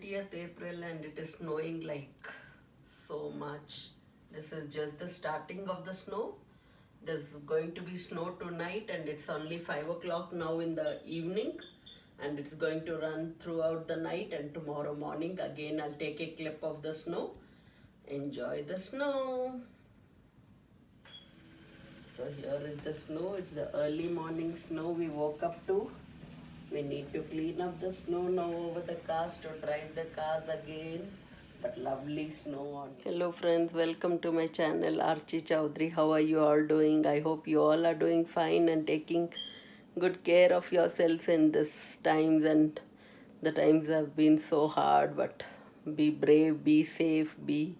20th April and it is snowing like so much. This is just the starting of the snow. There's going to be snow tonight and it's only 5 o'clock now in the evening, and it's going to run throughout the night, and tomorrow morning again I'll take a clip of the snow. Enjoy the snow. So here is the snow. It's the early morning snow we woke up to. We need to clean up the snow now over the cars to drive the cars again. But lovely snow on. Hello friends, welcome to my channel Archie Chowdhury. How are you all doing? I hope you all are doing fine and taking good care of yourselves in this times, and the times have been so hard, but be brave, be safe, be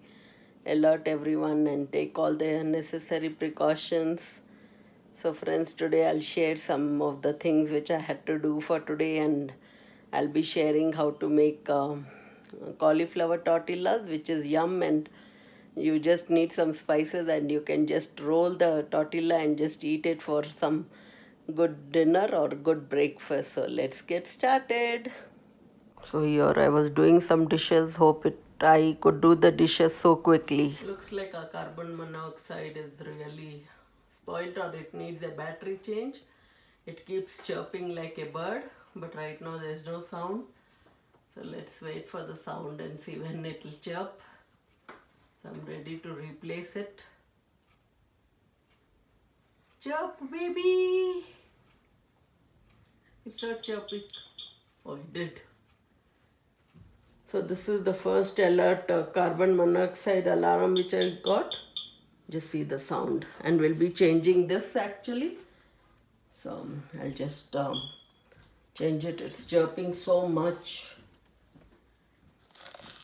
alert everyone, and take all the necessary precautions. So friends, today I'll share some of the things which I had to do for today, and I'll be sharing how to make cauliflower tortillas, which is yum, and you just need some spices and you can just roll the tortilla and just eat it for some good dinner or good breakfast. So let's get started. So here I was doing some dishes. Hope I could do the dishes so quickly. Looks like our carbon monoxide is really spoiled, or it needs a battery change. It keeps chirping like a bird, but right now there's no sound. So let's wait for the sound and see when it will chirp. So I'm ready to replace it. Chirp, baby! It's not chirping. Oh, it did. So this is the first alert carbon monoxide alarm which I got. Just see the sound, and we'll be changing this actually. So I'll just change it. It's chirping so much.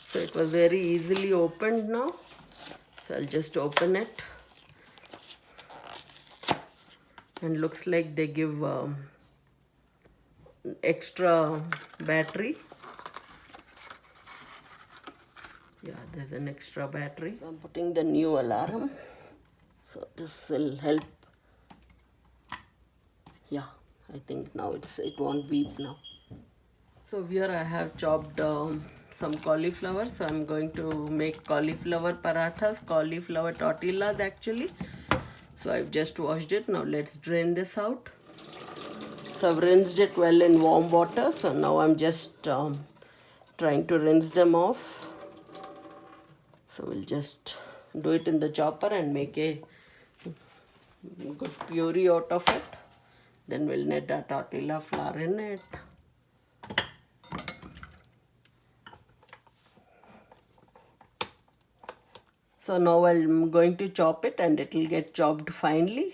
So it was very easily opened now. So I'll just open it. And looks like they give extra battery. Yeah, there's an extra battery. So I'm putting the new alarm. So this will help. Yeah, I think now it won't beep now. So here I have chopped some cauliflower. So I'm going to make cauliflower parathas, cauliflower tortillas actually. So I've just washed it. Now let's drain this out. So I've rinsed it well in warm water. So now I'm just trying to rinse them off. So we'll just do it in the chopper and make a good puree out of it. Then we'll knead our tortilla flour in it. So now I'm going to chop it and it will get chopped finely.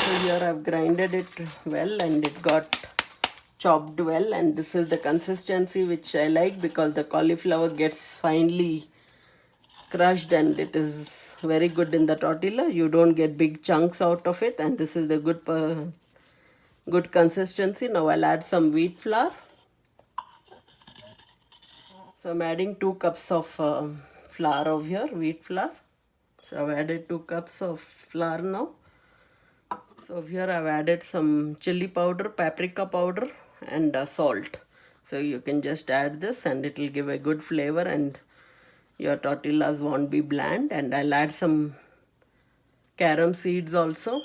So here I've grinded it well and it got chopped well, and this is the consistency which I like because the cauliflower gets finely crushed and it is very good in the tortilla. You don't get big chunks out of it, and this is the good consistency. Now I'll add some wheat flour. So I'm adding 2 cups of flour over here, wheat flour. So I've added 2 cups of flour now. So over here I've added some chili powder, paprika powder, and salt. So you can just add this and it will give a good flavor and your tortillas won't be bland. And I'll add some carom seeds also.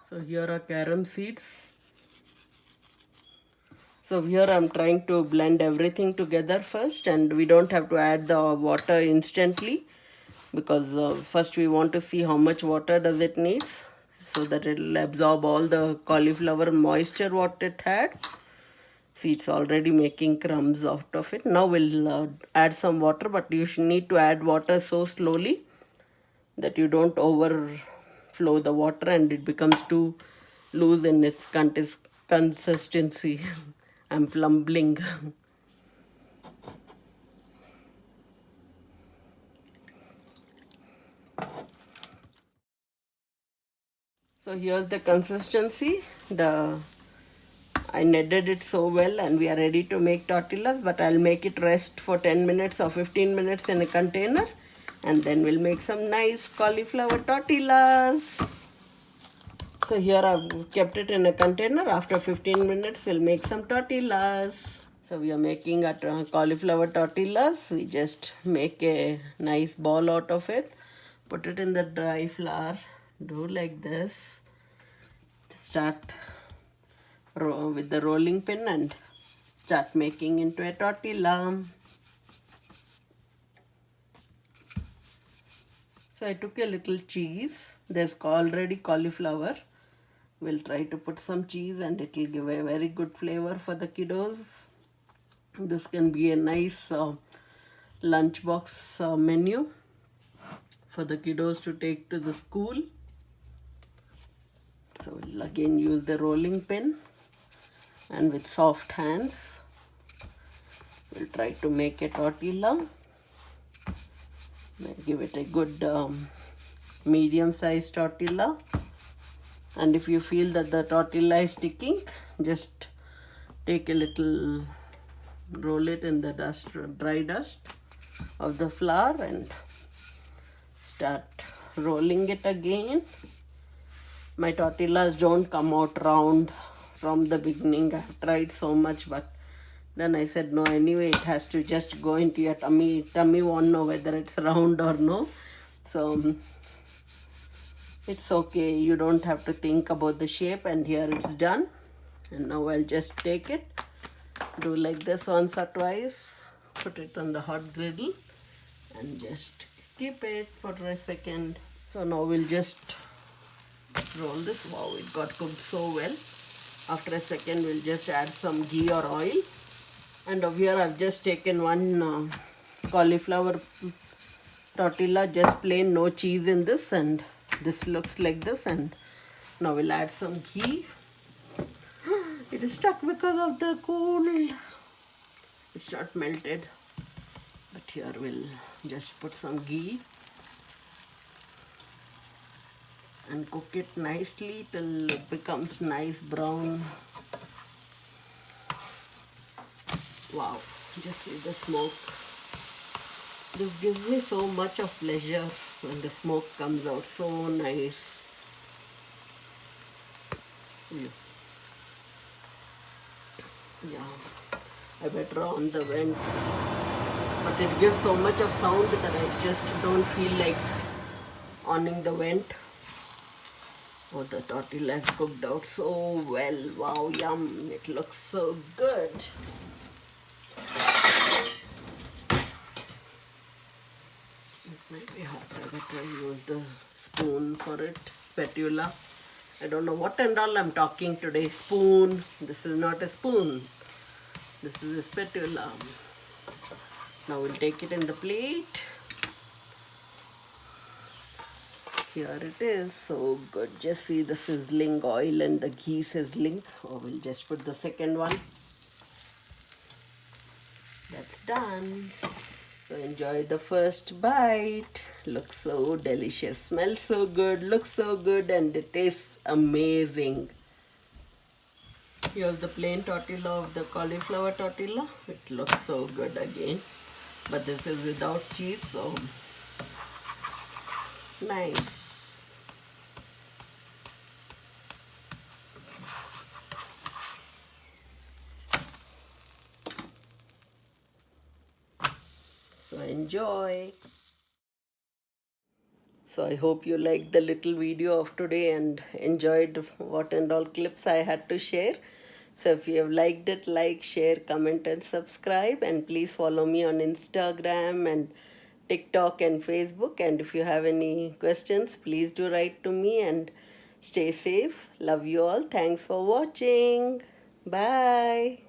So here are carom seeds. So here I'm trying to blend everything together first, and we don't have to add the water instantly because first we want to see how much water does it needs so that it will absorb all the cauliflower moisture what it had. See, it's already making crumbs out of it. Now we'll add some water, but you should need to add water so slowly that you don't overflow the water and it becomes too loose in its consistency. I'm plumbling. So here's the consistency. I kneaded it so well and we are ready to make tortillas, but I'll make it rest for 10 minutes or 15 minutes in a container, and then we'll make some nice cauliflower tortillas. So here I've kept it in a container. After 15 minutes, we'll make some tortillas. So we are making a cauliflower tortillas. We just make a nice ball out of it. Put it in the dry flour. Do like this. Start with the rolling pin and start making into a tortilla. So I took a little cheese. There's already cauliflower. We'll try to put some cheese and it will give a very good flavor for the kiddos. This can be a nice lunchbox menu for the kiddos to take to the school. So we'll again use the rolling pin and with soft hands we'll try to make a tortilla. Give it a good medium-sized tortilla. And if you feel that the tortilla is sticking, just take a little, roll it in the dust, dry dust of the flour and start rolling it again. My tortillas don't come out round from the beginning. I've tried so much, but then I said no, anyway it has to just go into your tummy. Tummy won't know whether it's round or no. So it's okay, you don't have to think about the shape, and here it's done. And now I'll just take it, do like this once or twice, put it on the hot griddle and just keep it for a second. So now we'll just roll this. Wow, it got cooked so well. After a second we'll just add some ghee or oil. And over here I've just taken one cauliflower tortilla, just plain, no cheese in this, and this looks like this. And now we'll add some ghee. It is stuck because of the cold. It's not melted. But here we'll just put some ghee and cook it nicely till it becomes nice brown. Wow, just see the smoke. This gives me so much of pleasure when the smoke comes out, so nice. Yeah, I better on the vent, but it gives so much of sound that I just don't feel like oning the vent. Oh, the tortilla is cooked out so well. Wow, yum, it looks so good. It might be hot. I better use the spoon for it. Spatula. I don't know what and all I'm talking today. Spoon. This is not a spoon. This is a spatula. Now we'll take it in the plate. Here it is. So good. Just see the sizzling oil and the ghee sizzling. Oh, we'll just put the second one. That's done. So enjoy the first bite. Looks so delicious, smells so good, looks so good, and it tastes amazing. Here's the plain tortilla of the cauliflower tortilla. It looks so good again, but this is without cheese, so nice. So enjoy. So I hope you liked the little video of today and enjoyed what and all clips I had to share. So if you have liked it, like, share, comment and subscribe, and please follow me on Instagram and TikTok and Facebook. And if you have any questions, please do write to me, and stay safe. Love you all. Thanks for watching. Bye.